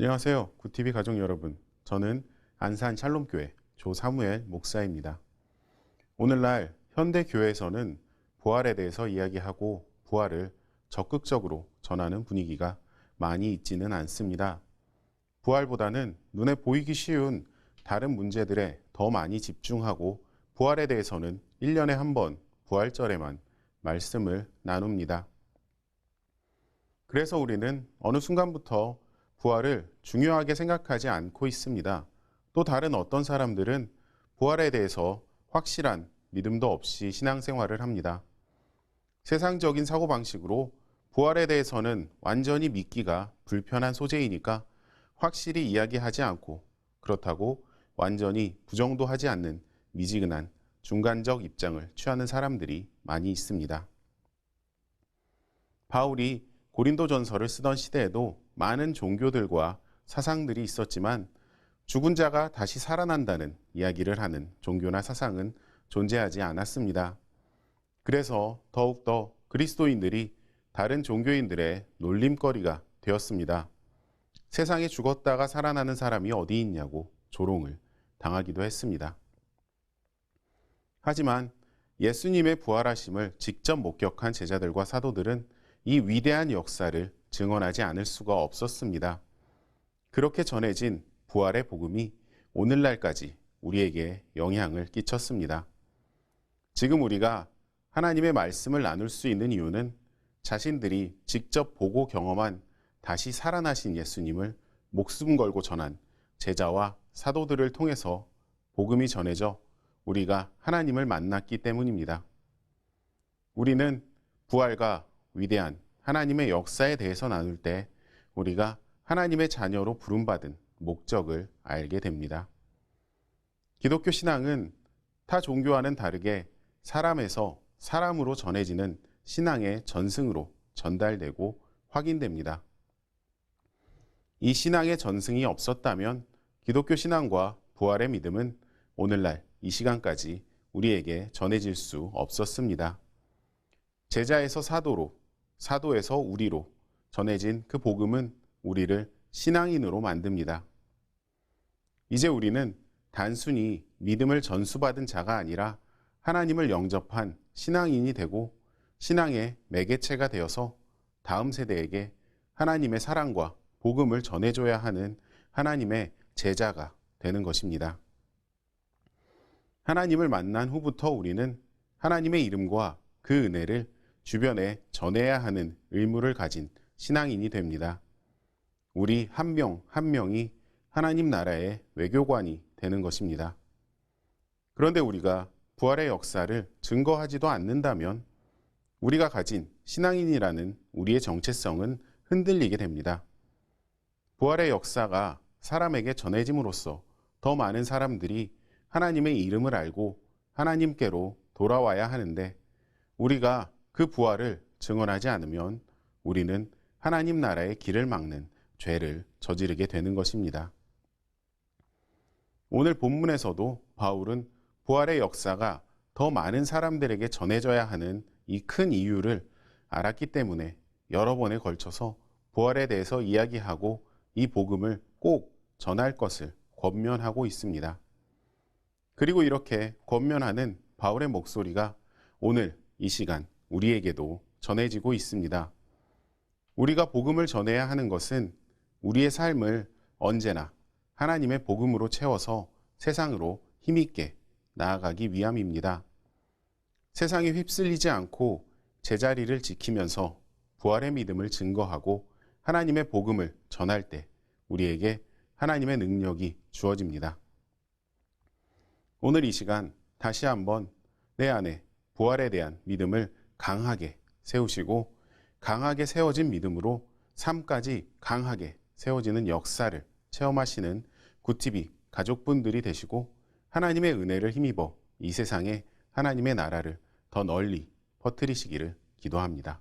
안녕하세요. 굿TV 가족 여러분. 저는 안산 샬롬교회 조사무엘 목사입니다. 오늘날 현대 교회에서는 부활에 대해서 이야기하고 부활을 적극적으로 전하는 분위기가 많이 있지는 않습니다. 부활보다는 눈에 보이기 쉬운 다른 문제들에 더 많이 집중하고 부활에 대해서는 1년에 한 번 부활절에만 말씀을 나눕니다. 그래서 우리는 어느 순간부터 부활을 중요하게 생각하지 않고 있습니다. 또 다른 어떤 사람들은 부활에 대해서 확실한 믿음도 없이 신앙생활을 합니다. 세상적인 사고방식으로 부활에 대해서는 완전히 믿기가 불편한 소재이니까 확실히 이야기하지 않고 그렇다고 완전히 부정도 하지 않는 미지근한 중간적 입장을 취하는 사람들이 많이 있습니다. 바울이 고린도전서를 쓰던 시대에도 많은 종교들과 사상들이 있었지만 죽은 자가 다시 살아난다는 이야기를 하는 종교나 사상은 존재하지 않았습니다. 그래서 더욱더 그리스도인들이 다른 종교인들의 놀림거리가 되었습니다. 세상에 죽었다가 살아나는 사람이 어디 있냐고 조롱을 당하기도 했습니다. 하지만 예수님의 부활하심을 직접 목격한 제자들과 사도들은 이 위대한 역사를 증언하지 않을 수가 없었습니다. 그렇게 전해진 부활의 복음이 오늘날까지 우리에게 영향을 끼쳤습니다. 지금 우리가 하나님의 말씀을 나눌 수 있는 이유는 자신들이 직접 보고 경험한 다시 살아나신 예수님을 목숨 걸고 전한 제자와 사도들을 통해서 복음이 전해져 우리가 하나님을 만났기 때문입니다. 우리는 부활과 위대한 하나님의 역사에 대해서 나눌 때 우리가 하나님의 자녀로 부름받은 목적을 알게 됩니다. 기독교 신앙은 타 종교와는 다르게 사람에서 사람으로 전해지는 신앙의 전승으로 전달되고 확인됩니다. 이 신앙의 전승이 없었다면 기독교 신앙과 부활의 믿음은 오늘날 이 시간까지 우리에게 전해질 수 없었습니다. 제자에서 사도로, 사도에서 우리로 전해진 그 복음은 우리를 신앙인으로 만듭니다. 이제 우리는 단순히 믿음을 전수받은 자가 아니라 하나님을 영접한 신앙인이 되고 신앙의 매개체가 되어서 다음 세대에게 하나님의 사랑과 복음을 전해줘야 하는 하나님의 제자가 되는 것입니다. 하나님을 만난 후부터 우리는 하나님의 이름과 그 은혜를 주변에 전해야 하는 의무를 가진 신앙인이 됩니다. 우리 한 명 한 명이 하나님 나라의 외교관이 되는 것입니다. 그런데 우리가 부활의 역사를 증거하지도 않는다면 우리가 가진 신앙인이라는 우리의 정체성은 흔들리게 됩니다. 부활의 역사가 사람에게 전해짐으로써 더 많은 사람들이 하나님의 이름을 알고 하나님께로 돌아와야 하는데 우리가 그 부활을 증언하지 않으면 우리는 하나님 나라의 길을 막는 죄를 저지르게 되는 것입니다. 오늘 본문에서도 바울은 부활의 역사가 더 많은 사람들에게 전해져야 하는 이 큰 이유를 알았기 때문에 여러 번에 걸쳐서 부활에 대해서 이야기하고 이 복음을 꼭 전할 것을 권면하고 있습니다. 그리고 이렇게 권면하는 바울의 목소리가 오늘 이 시간 우리에게도 전해지고 있습니다. 우리가 복음을 전해야 하는 것은 우리의 삶을 언제나 하나님의 복음으로 채워서 세상으로 힘있게 나아가기 위함입니다. 세상에 휩쓸리지 않고 제자리를 지키면서 부활의 믿음을 증거하고 하나님의 복음을 전할 때 우리에게 하나님의 능력이 주어집니다. 오늘 이 시간 다시 한번 내 안에 부활에 대한 믿음을 강하게 세우시고 강하게 세워진 믿음으로 삶까지 강하게 세워지는 역사를 체험하시는 굿TV 가족분들이 되시고 하나님의 은혜를 힘입어 이 세상에 하나님의 나라를 더 널리 퍼뜨리시기를 기도합니다.